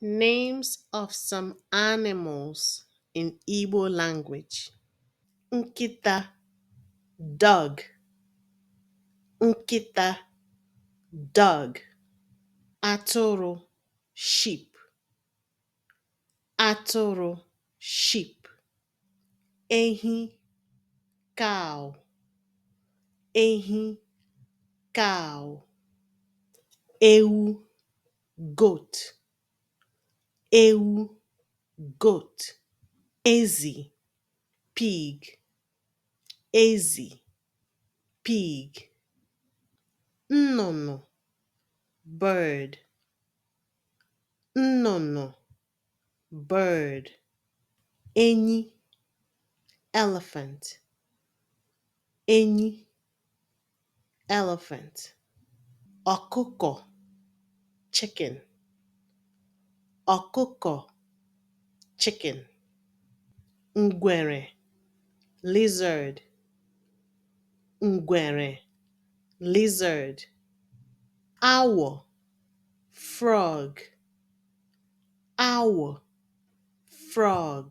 Names of some animals in Igbo language. Nkịta, dog. Nkịta, dog. Atụrụ, sheep. Atụrụ, sheep. Ehi, cow. Ehi, cow. Ewu, goat. Ewu, goat. Ezi, pig. Ezi, pig. Nnụnụ, bird. Nnụnụ, bird. Enyi, elephant. Enyi, elephant. Ọkụkọ, chicken. Ọkụkọ, chicken. Ngwere, lizard. Ngwere, lizard. Awọ, frog. Awọ, frog.